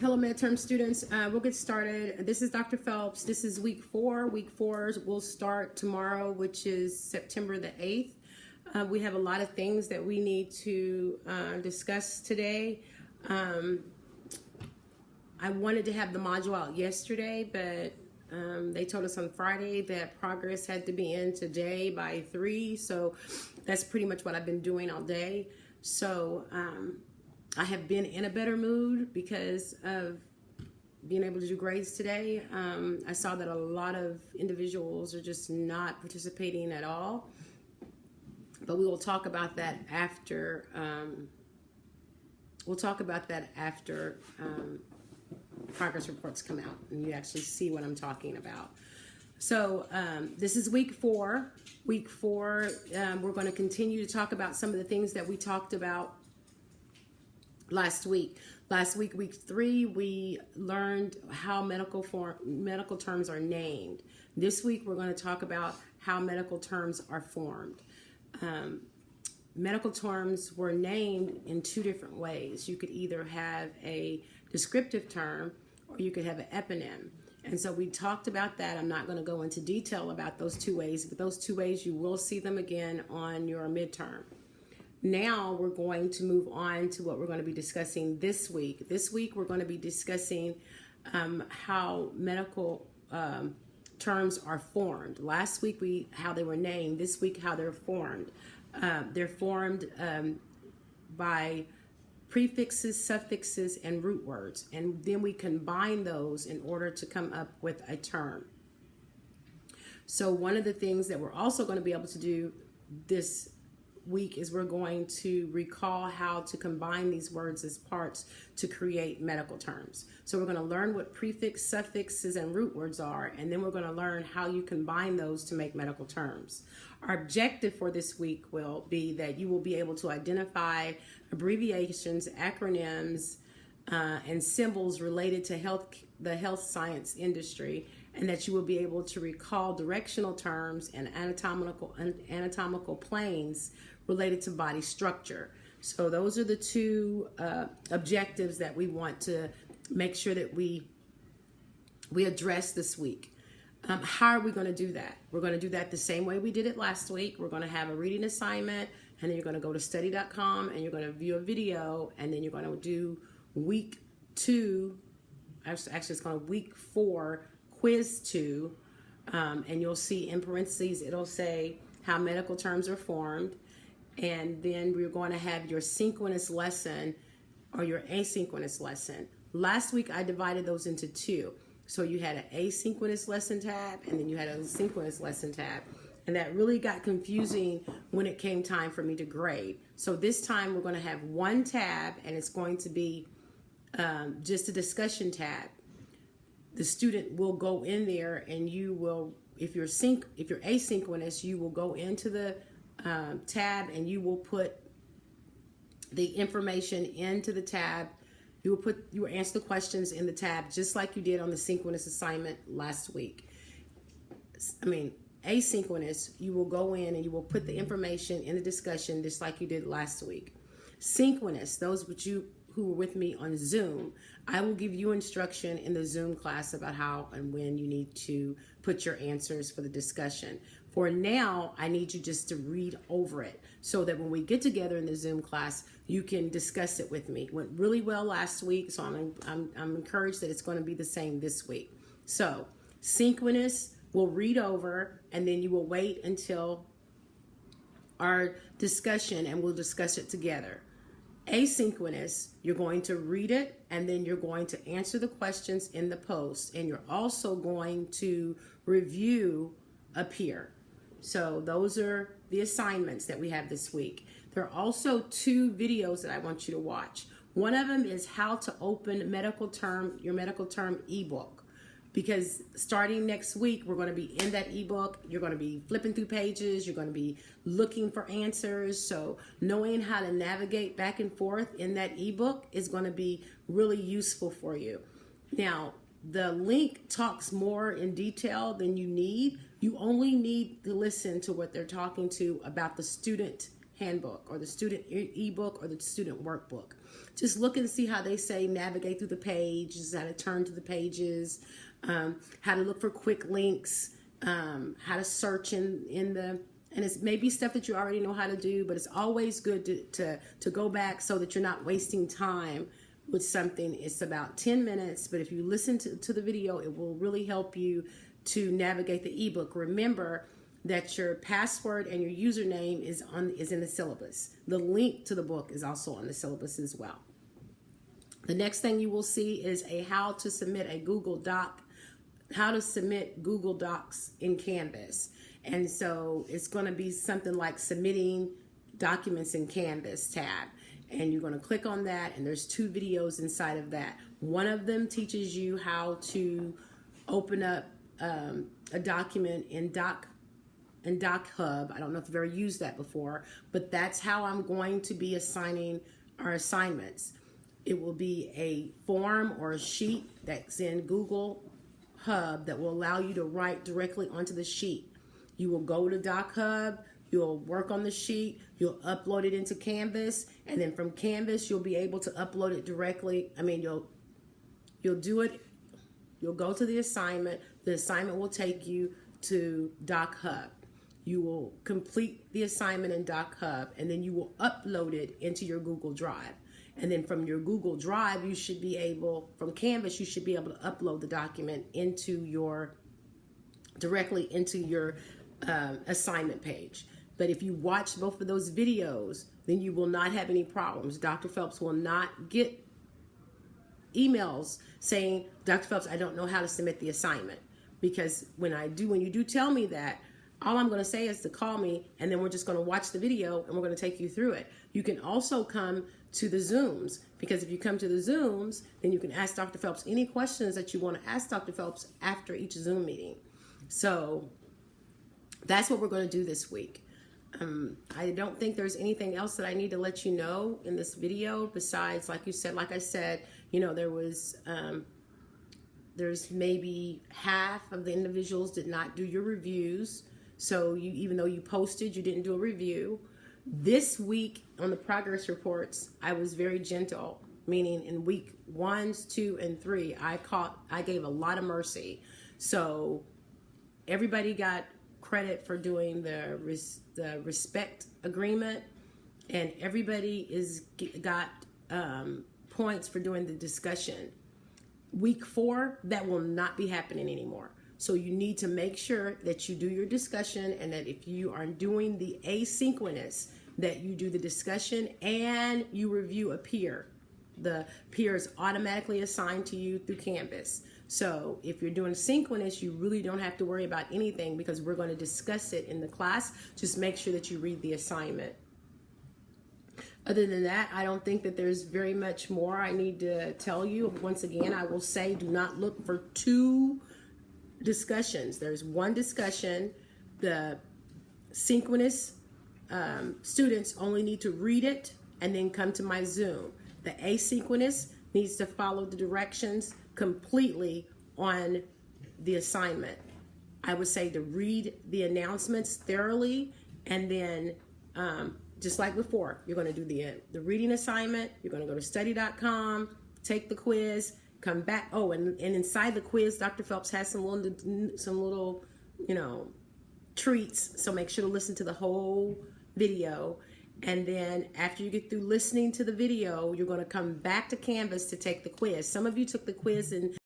Hello, midterm students. We'll get started. This is Dr. Phelps. This is week 4. Week 4 will start tomorrow, which is September the 8th. We have a lot of things that we need to discuss today. I wanted to have the module out yesterday, but they told us on Friday that progress had to be in today by 3. So that's pretty much what I've been doing all day. So I have been in a better mood because of being able to do grades today. I saw that a lot of individuals are just not participating at all. But we will talk about that after. Progress reports come out and you actually see what I'm talking about. So this is week 4. Week 4, we're going to continue to talk about some of the things that we talked about last week. Last week, week 3, we learned how medical terms are named. This week, we're going to talk about how medical terms are formed. Medical terms were named in 2 different ways. You could either have a descriptive term or you could have an eponym. And so we talked about that. I'm not going to go into detail about those 2 ways, but those 2 ways you will see them again on your midterm. Now we're going to move on to what we're going to be discussing this week. This week we're going to be discussing how medical terms are formed. Last week how they were named. This week how they're formed. They're formed by prefixes, suffixes, and root words. And then we combine those in order to come up with a term. So one of the things that we're also going to be able to do this week is we're going to recall how to combine these words as parts to create medical terms. So we're going to learn what prefix, suffixes, and root words are, and then we're going to learn how you combine those to make medical terms. Our objective for this week will be that you will be able to identify abbreviations, acronyms, and symbols related to the health science industry, and that you will be able to recall directional terms and anatomical planes related to body structure. So those are the 2 objectives that we want to make sure that we address this week. How are we going to do that? We're going to do that the same way we did it last week. We're going to have a reading assignment, and then you're going to go to study.com and you're going to view a video, and then you're going to do week 2, actually it's going to week 4, quiz 2, and you'll see in parentheses, it'll say how medical terms are formed. And then we're going to have your synchronous lesson or your asynchronous lesson. Last week, I divided those into 2. So you had an asynchronous lesson tab, and then you had a synchronous lesson tab. And that really got confusing when it came time for me to grade. So this time, we're going to have 1 tab, and it's going to be just a discussion tab. The student will go in there, and you will, if you're asynchronous, you will go into the tab and you will put the information into the tab. You will answer the questions in the tab just like you did on the synchronous assignment last week. Asynchronous, you will go in and you will put the information in the discussion just like you did last week. Synchronous, those who were with me on Zoom, I will give you instruction in the Zoom class about how and when you need to put your answers for the discussion. For now, I need you just to read over it so that when we get together in the Zoom class, you can discuss it with me. It went really well last week, so I'm encouraged that it's going to be the same this week. So synchronous, we'll read over, and then you will wait until our discussion and we'll discuss it together. Asynchronous, you're going to read it and then you're going to answer the questions in the post, and you're also going to review a peer. So those are the assignments that we have this week. There are also 2 videos that I want you to watch. One of them is how to open your medical term ebook. Because starting next week, we're going to be in that ebook. You're going to be flipping through pages. You're going to be looking for answers. So knowing how to navigate back and forth in that ebook is going to be really useful for you. Now, the link talks more in detail than you need. You only need to listen to what they're talking to about the student handbook or the student ebook or the student workbook. Just look and see how they say navigate through the pages, how to turn to the pages, how to look for quick links, how to search in the, and it's maybe stuff that you already know how to do, but it's always good to go back so that you're not wasting time with something. It's about 10 minutes, but if you listen to the video, it will really help you to navigate the ebook. Remember that your password and your username is in the syllabus. The link to the book is also on the syllabus as well. The next thing you will see is how to submit a Google Doc, how to submit Google Docs in Canvas. And so it's going to be something like submitting documents in Canvas tab. And you're going to click on that, and there's 2 videos inside of that. One of them teaches you how to open up a document in Doc Hub. I don't know if you've ever used that before, but that's how I'm going to be assigning our assignments. It will be a form or a sheet that's in Google Hub that will allow you to write directly onto the sheet. You will go to Doc Hub, you'll work on the sheet, you'll upload it into Canvas, and then from Canvas you'll be able to upload it directly. You'll do it, you'll go to the assignment will take you to Doc Hub. You will complete the assignment in Doc Hub, and then you will upload it into your Google Drive. And then from your Google Drive, from Canvas, you should be able to upload the document directly into your assignment page. But if you watch both of those videos, then you will not have any problems. Dr. Phelps will not get emails saying, Dr. Phelps, I don't know how to submit the assignment. Because when you do tell me that, all I'm going to say is to call me, and then we're just going to watch the video and we're going to take you through it. You can also come to the Zooms, because if you come to the Zooms, then you can ask Dr. Phelps any questions that you want to ask Dr. Phelps after each Zoom meeting. So that's what we're going to do this week. I don't think there's anything else that I need to let you know in this video besides, like I said, there's maybe half of the individuals did not do your reviews. So even though you posted, you didn't do a review. This week on the progress reports, I was very gentle, meaning in week 1, 2, and 3, I gave a lot of mercy. So everybody got credit for doing the respect agreement, and everybody got points for doing the discussion. Week 4, that will not be happening anymore. So you need to make sure that you do your discussion, and that if you are doing the asynchronous, that you do the discussion and you review a peer. The peer is automatically assigned to you through Canvas. So if you're doing synchronous, you really don't have to worry about anything, because we're going to discuss it in the class. Just make sure that you read the assignment. Other than that, I don't think that there's very much more I need to tell you. Once again, I will say, do not look for 2 discussions. There's 1 discussion. The synchronous students only need to read it and then come to my Zoom. The asynchronous needs to follow the directions completely on the assignment. I would say to read the announcements thoroughly, and then just like before, you're going to do the reading assignment. You're going to go to study.com, take the quiz, come back. Oh, and inside the quiz, Dr. Phelps has some little treats. So make sure to listen to the whole video. And then after you get through listening to the video, you're going to come back to Canvas to take the quiz. Some of you took the quiz in